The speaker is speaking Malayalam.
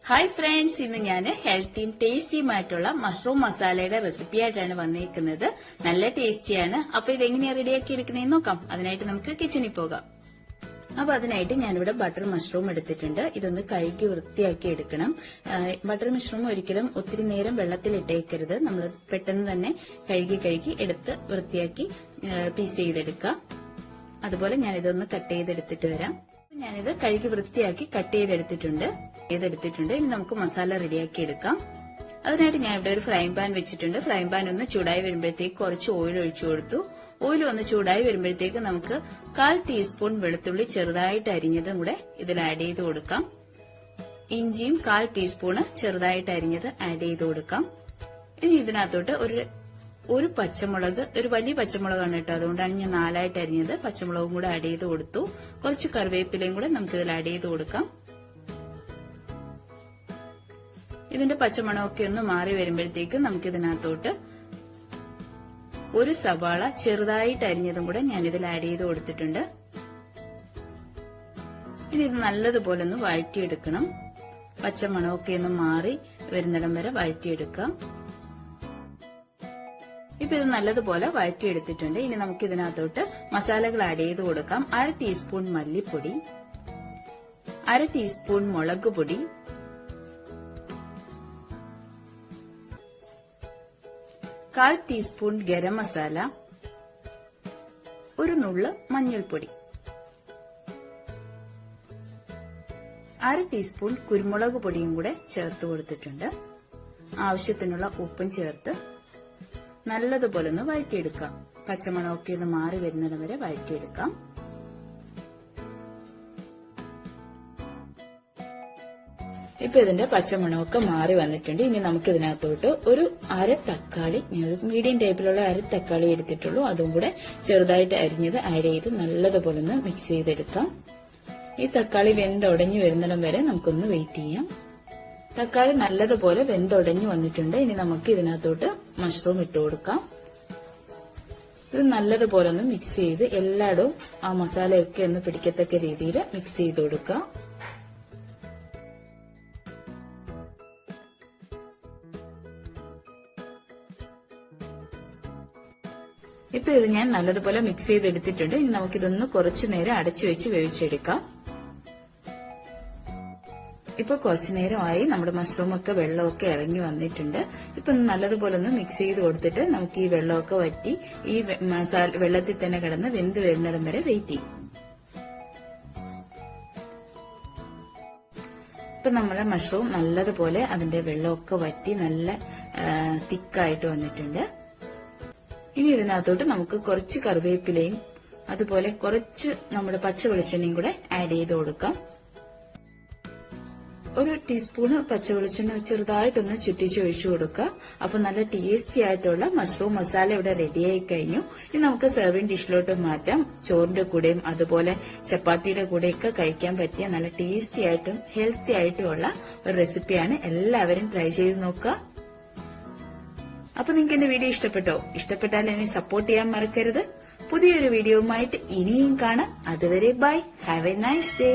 ഹായ് ഫ്രണ്ട്സ്, ഇന്ന് ഞാൻ ഹെൽത്തിയും ടേസ്റ്റിയുമായിട്ടുള്ള മഷ്റൂം മസാലയുടെ റെസിപ്പി ആയിട്ടാണ് വന്നിരിക്കുന്നത്. നല്ല ടേസ്റ്റിയാണ്. അപ്പൊ ഇതെങ്ങനെയാ റെഡിയാക്കി എടുക്കുന്നതെന്ന് നോക്കാം. അതിനായിട്ട് നമുക്ക് കിച്ചണിൽ പോകാം. അപ്പൊ അതിനായിട്ട് ഞാനിവിടെ ബട്ടർ മഷ്റൂം എടുത്തിട്ടുണ്ട്. ഇതൊന്ന് കഴുകി വൃത്തിയാക്കി എടുക്കണം. ബട്ടർ മഷ്റൂം ഒരിക്കലും ഒത്തിരി നേരം വെള്ളത്തിൽ ഇട്ടേക്കരുത്. നമ്മൾ പെട്ടെന്ന് തന്നെ കഴുകി എടുത്ത് വൃത്തിയാക്കി പീസ് ചെയ്തെടുക്കാം. അതുപോലെ ഞാനിതൊന്ന് കട്ട് ചെയ്തെടുത്തിട്ട് വരാം. ഞാനിത് കഴുകി വൃത്തിയാക്കി കട്ട് ചെയ്തെടുത്തിട്ടുണ്ട്. ഇനി നമുക്ക് മസാല റെഡിയാക്കി എടുക്കാം. അതിനായിട്ട് ഞാൻ ഇവിടെ ഒരു ഫ്രൈങ് പാൻ വെച്ചിട്ടുണ്ട്. ഫ്രൈങ് പാൻ ഒന്ന് ചൂടായി വരുമ്പോഴത്തേക്ക് കുറച്ച് ഓയിൽ ഒഴിച്ചു കൊടുത്തു. ഓയിൽ ഒന്ന് ചൂടായി വരുമ്പോഴത്തേക്ക് നമുക്ക് 1/4 ടീസ്പൂൺ വെളുത്തുള്ളി ചെറുതായിട്ട് അരിഞ്ഞതും കൂടെ ഇതിൽ ആഡ് ചെയ്ത് കൊടുക്കാം. ഇഞ്ചിയും 1/4 ടീസ്പൂണ് ചെറുതായിട്ട് അരിഞ്ഞത് ആഡ് ചെയ്ത് കൊടുക്കാം. ഇനി ഇതിനകത്തോട്ട് ഒരു പച്ചമുളക്, ഒരു വലിയ പച്ചമുളകാണ് കേട്ടോ, അതുകൊണ്ടാണ് ഞാൻ 4ആയിട്ട് അരിഞ്ഞത്. പച്ചമുളകും കൂടെ ആഡ് ചെയ്ത് കൊടുത്തു. കുറച്ച് കറിവേപ്പിലയും കൂടെ നമുക്ക് ഇതിൽ ആഡ് ചെയ്ത് കൊടുക്കാം. ഇതിന്റെ പച്ചമണമൊക്കെ ഒന്ന് മാറി വരുമ്പോഴത്തേക്ക് നമുക്ക് ഇതിനകത്തോട്ട് ഒരു സവാള ചെറുതായിട്ട് അരിഞ്ഞതും കൂടെ ഞാൻ ഇതിൽ ആഡ് ചെയ്ത് കൊടുത്തിട്ടുണ്ട്. ഇനി ഇത് നല്ലതുപോലെ ഒന്ന് വഴറ്റിയെടുക്കണം. പച്ചമണമൊക്കെ ഒന്ന് മാറി വരുന്നിടം വരെ വഴറ്റിയെടുക്കാം. ഇപ്പൊ ഇത് നല്ലതുപോലെ വഴറ്റിയെടുത്തിട്ടുണ്ട്. ഇനി നമുക്ക് ഇതിനകത്തോട്ട് മസാലകൾ ആഡ് ചെയ്ത് കൊടുക്കാം. 1/2 ടീസ്പൂൺ മല്ലിപ്പൊടി, 1/2 ടീസ്പൂൺ മുളക് പൊടി, 1/4 ടീസ്പൂൺ ഗരം മസാല, ഒരു നുള്ള് മഞ്ഞൾപ്പൊടി, 1/2 ടീസ്പൂൺ കുരുമുളക് പൊടിയും കൂടെ ചേർത്ത് കൊടുത്തിട്ടുണ്ട്. ആവശ്യത്തിനുള്ള ഉപ്പും ചേർത്ത് നല്ലതുപോലെ ഒന്ന് വഴറ്റിയെടുക്കാം. പച്ചമണമൊക്കെ ഒന്ന് മാറി വരുന്നിടം വരെ വഴറ്റിയെടുക്കാം. ഇപ്പൊ ഇതിന്റെ പച്ചമണമൊക്കെ മാറി വന്നിട്ടുണ്ട്. ഇനി നമുക്ക് ഇതിനകത്തോട്ട് ഒരു 1/2 തക്കാളി, ഞാൻ ഒരു മീഡിയം ടൈപ്പിലുള്ള 1/2 തക്കാളി എടുത്തിട്ടുള്ളൂ, അതും കൂടെ ചെറുതായിട്ട് അരിഞ്ഞത് ആഡ് ചെയ്ത് നല്ലതുപോലെ ഒന്ന് മിക്സ് ചെയ്തെടുക്കാം. ഈ തക്കാളി വെന്തുടഞ്ഞു വരുന്നിടം വരെ നമുക്കൊന്ന് വെയിറ്റ് ചെയ്യാം. തക്കാളി നല്ലതുപോലെ വെന്തുടഞ്ഞു വന്നിട്ടുണ്ട്. ഇനി നമുക്ക് ഇതിനകത്തോട്ട് മഷ്റൂം ഇട്ട് കൊടുക്കാം. ഇത് നല്ലതുപോലെ ഒന്ന് മിക്സ് ചെയ്ത് എല്ലായിടവും ആ മസാലയൊക്കെ ഒന്ന് പിടിക്കത്തക്ക രീതിയിൽ മിക്സ് ചെയ്ത് കൊടുക്കാം. ഇപ്പൊ ഇത് ഞാൻ നല്ലതുപോലെ മിക്സ് ചെയ്തെടുത്തിട്ടുണ്ട്. ഇനി നമുക്കിതൊന്ന് കുറച്ചു നേരം അടച്ചു വെച്ച് വേവിച്ചെടുക്കാം. ഇപ്പൊ കുറച്ചു നേരമായി നമ്മുടെ മഷ്റൂമൊക്കെ വെള്ളമൊക്കെ ഇറങ്ങി വന്നിട്ടുണ്ട്. ഇപ്പൊ നല്ലതുപോലെ ഒന്ന് മിക്സ് ചെയ്ത് കൊടുത്തിട്ട് നമുക്ക് ഈ വെള്ളമൊക്കെ വറ്റി ഈ മസാല വെള്ളത്തിൽ തന്നെ കിടന്ന് വെന്ത് വരുന്നിടം വരെ വെയിറ്റ് ചെയ്യും. ഇപ്പൊ നമ്മളെ മഷ്റൂം നല്ലതുപോലെ അതിന്റെ വെള്ളമൊക്കെ വറ്റി നല്ല തിക്കായിട്ട് വന്നിട്ടുണ്ട്. ഇനി ഇതിനകത്തോട്ട് നമുക്ക് കുറച്ച് കറിവേപ്പിലയും അതുപോലെ കുറച്ച് നമ്മുടെ പച്ച വെളിച്ചെണ്ണയും കൂടെ ആഡ് ചെയ്ത് കൊടുക്കാം. ഒരു ടീസ്പൂണ് പച്ച വെളിച്ചെണ്ണ ചെറുതായിട്ടൊന്ന് ചുറ്റിച്ച് ഒഴിച്ചു കൊടുക്കുക. അപ്പൊ നല്ല ടേസ്റ്റി ആയിട്ടുള്ള മഷ്റൂം മസാല ഇവിടെ റെഡിയായി കഴിഞ്ഞു. ഇനി നമുക്ക് സെർവിംഗ് ഡിഷിലോട്ട് മാറ്റാം. ചോറിന്റെ കൂടെയും അതുപോലെ ചപ്പാത്തിയുടെ കൂടെയൊക്കെ കഴിക്കാൻ പറ്റിയ നല്ല ടേസ്റ്റി ആയിട്ടും ഹെൽത്തി ആയിട്ടുമുള്ള ഒരു റെസിപ്പിയാണ്. എല്ലാവരും ട്രൈ ചെയ്ത് നോക്കുക. അപ്പൊ നിങ്ങൾക്ക് എന്റെ വീഡിയോ ഇഷ്ടപ്പെട്ടോ? ഇഷ്ടപ്പെട്ടാൽ എന്നെ സപ്പോർട്ട് ചെയ്യാൻ മറക്കരുത്. പുതിയൊരു വീഡിയോയുമായിട്ട് ഇനിയും കാണാം. അതുവരെ bye. Have a nice day.